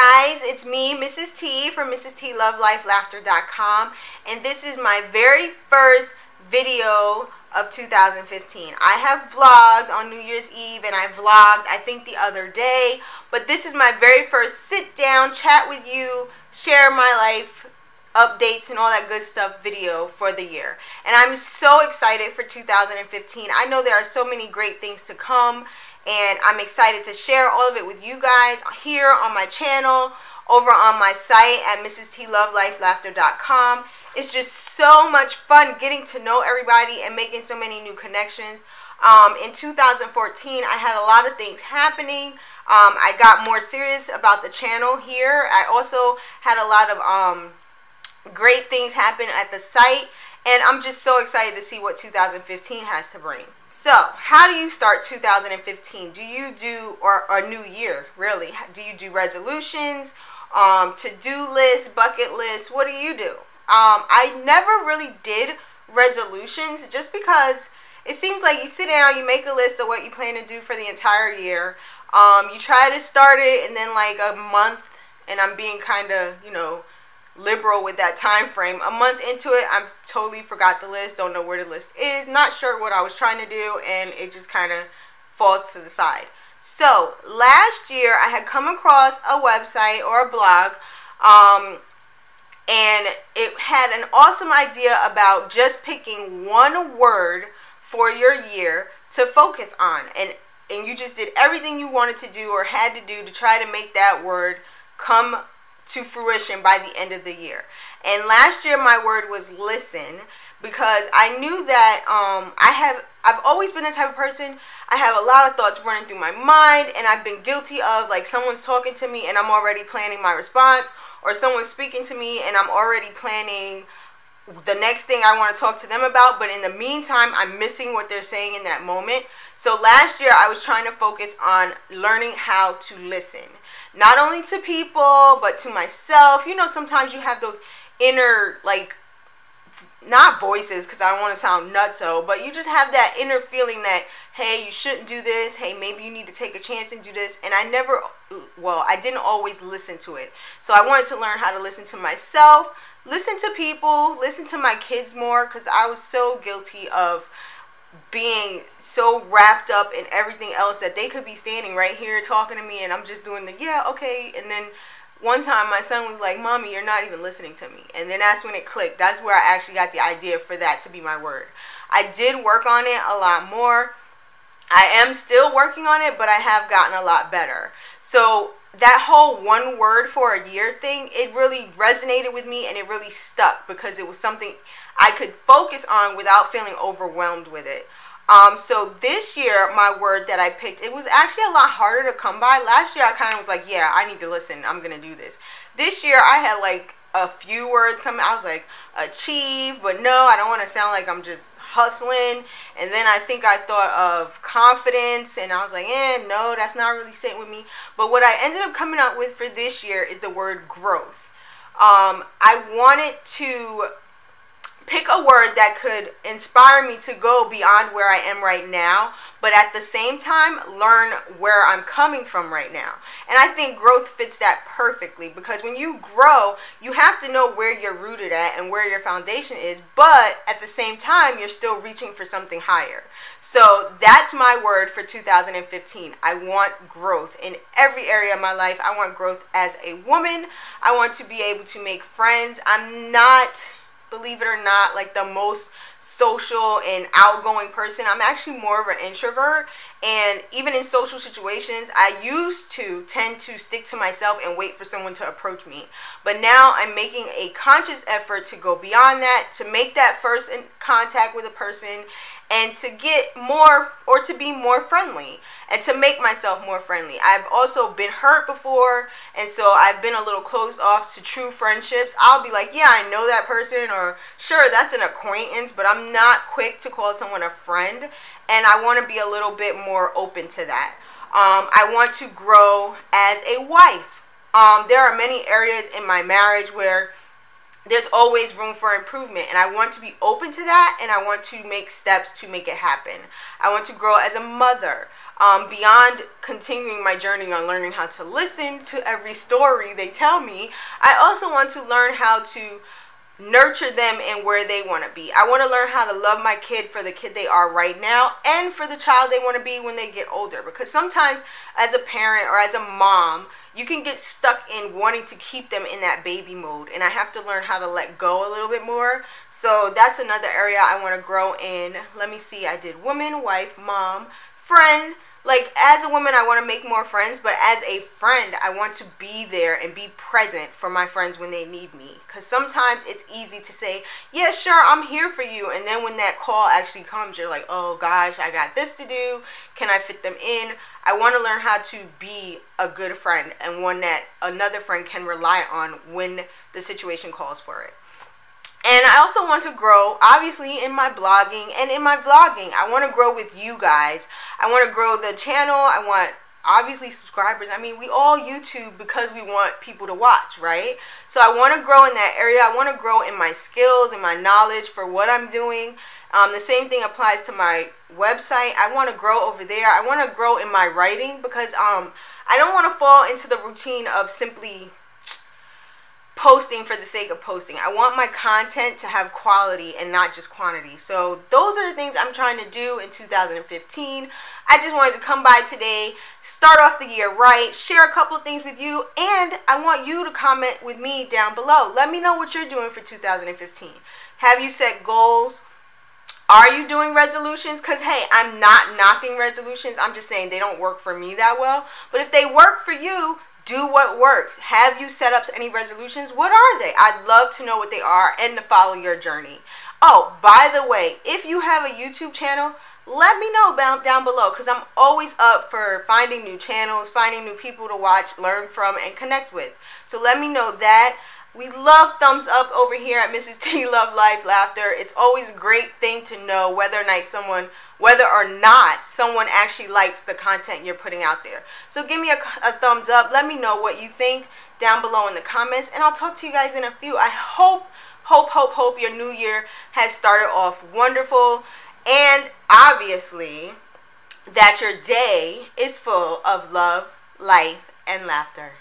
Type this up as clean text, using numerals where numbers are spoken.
guys, it's me, Mrs. T from MrsTLoveLifeLaughter.com, and this is my very first video of 2015. I have vlogged on New Year's Eve and I vlogged I think the other day, but this is my very first sit down, chat with you, share my life updates and all that good stuff video for the year. And I'm so excited for 2015. I know there are so many great things to come, and I'm excited to share all of it with you guys here on my channel, over on my site at MrsTLoveLifeLaughter.com. It's just so much fun getting to know everybody and making so many new connections. In 2014, I had a lot of things happening. I got more serious about the channel here. I also had a lot of great things happen at the site, and I'm just so excited to see what 2015 has to bring. So, how do you start 2015? Do you do, or a new year, really? Do you do resolutions, to-do lists, bucket lists? What do you do? I never really did resolutions just because it seems like you sit down, you make a list of what you plan to do for the entire year. You try to start it, and then like a month, and I'm being kind of, you know, liberal with that time frame. A month into it, I've totally forgot the list, don't know where the list is, not sure what I was trying to do, and it just kind of falls to the side. So last year I had come across a website or a blog, and it had an awesome idea about just picking one word for your year to focus on, and you just did everything you wanted to do or had to do to try to make that word come to fruition by the end of the year. And last year my word was listen, because I knew that I've always been the type of person, I have a lot of thoughts running through my mind, and I've been guilty of, like, someone's talking to me and I'm already planning my response, or someone's speaking to me and I'm already planning the next thing I want to talk to them about, but in the meantime I'm missing what they're saying in that moment. So last year I was trying to focus on learning how to listen, not only to people but to myself. You know, sometimes you have those inner, like, not voices, because I don't want to sound nutso, but you just have that inner feeling that, hey, you shouldn't do this, hey, maybe you need to take a chance and do this. And I didn't always listen to it. So I wanted to learn how to listen to myself, listen to people, listen to my kids more, because I was so guilty of being so wrapped up in everything else that they could be standing right here talking to me and I'm just doing the yeah, okay. And then one time my son was like, "Mommy, you're not even listening to me." And then that's when it clicked. That's where I actually got the idea for that to be my word. I did work on it a lot more. I am still working on it, but I have gotten a lot better. So that whole one word for a year thing, it really resonated with me, and it really stuck because it was something I could focus on without feeling overwhelmed with it. So this year, my word that I picked, it was actually a lot harder to come by. Last year, I kind of was like, yeah, I need to listen. I'm going to do this. This year, I had like a few words coming. I was like, achieve, but no, I don't want to sound like I'm just hustling. And then I think I thought of confidence, and I was like, no, that's not really sitting with me. But what I ended up coming up with for this year is the word growth. I wanted to pick a word that could inspire me to go beyond where I am right now, but at the same time learn where I'm coming from right now. And I think growth fits that perfectly, because when you grow, you have to know where you're rooted at and where your foundation is, but at the same time you're still reaching for something higher. So that's my word for 2015. I want growth in every area of my life. I want growth as a woman. I want to be able to make friends. I'm not, believe it or not, like the most social and outgoing person. I'm actually more of an introvert, and even in social situations I used to tend to stick to myself and wait for someone to approach me. But now I'm making a conscious effort to go beyond that, to make that first in contact with a person, and to get more, or to be more friendly, and to make myself more friendly. I've also been hurt before, and so I've been a little closed off to true friendships. I'll be like, yeah, I know that person, or sure, that's an acquaintance, but I'm not quick to call someone a friend, and I want to be a little bit more open to that. I want to grow as a wife. There are many areas in my marriage where there's always room for improvement, and I want to be open to that, and I want to make steps to make it happen. I want to grow as a mother. beyond continuing my journey on learning how to listen to every story they tell me, I also want to learn how to nurture them and where they want to be. I want to learn how to love my kid for the kid they are right now and for the child they want to be when they get older. Because sometimes as a parent or as a mom, you can get stuck in wanting to keep them in that baby mode, and I have to learn how to let go a little bit more. So that's another area I want to grow in. Let me see, I did woman, wife, mom, friend. Like, as a woman, I want to make more friends, but as a friend, I want to be there and be present for my friends when they need me. Because sometimes it's easy to say, yeah, sure, I'm here for you. And then when that call actually comes, you're like, oh gosh, I got this to do. Can I fit them in? I want to learn how to be a good friend and one that another friend can rely on when the situation calls for it. And I also want to grow, obviously, in my blogging and in my vlogging. I want to grow with you guys. I want to grow the channel. I want, obviously, subscribers. I mean, we all YouTube because we want people to watch, right? So I want to grow in that area. I want to grow in my skills and my knowledge for what I'm doing. The same thing applies to my website. I want to grow over there. I want to grow in my writing because I don't want to fall into the routine of simply posting for the sake of posting. I want my content to have quality and not just quantity. So those are the things I'm trying to do in 2015. I just wanted to come by today, start off the year right, share a couple of things with you, and I want you to comment with me down below. Let me know what you're doing for 2015. Have you set goals? Are you doing resolutions? Because, hey, I'm not knocking resolutions. I'm just saying they don't work for me that well. But if they work for you, do what works. Have you set up any resolutions? What are they? I'd love to know what they are and to follow your journey. Oh, by the way, if you have a YouTube channel, let me know down below because I'm always up for finding new channels, finding new people to watch, learn from, and connect with. So let me know that. We love thumbs up over here at Mrs. T Love Life Laughter. It's always a great thing to know whether or not someone actually likes the content you're putting out there. So give me a thumbs up. Let me know what you think down below in the comments, and I'll talk to you guys in a few. I hope your new year has started off wonderful, and obviously that your day is full of love, life, and laughter.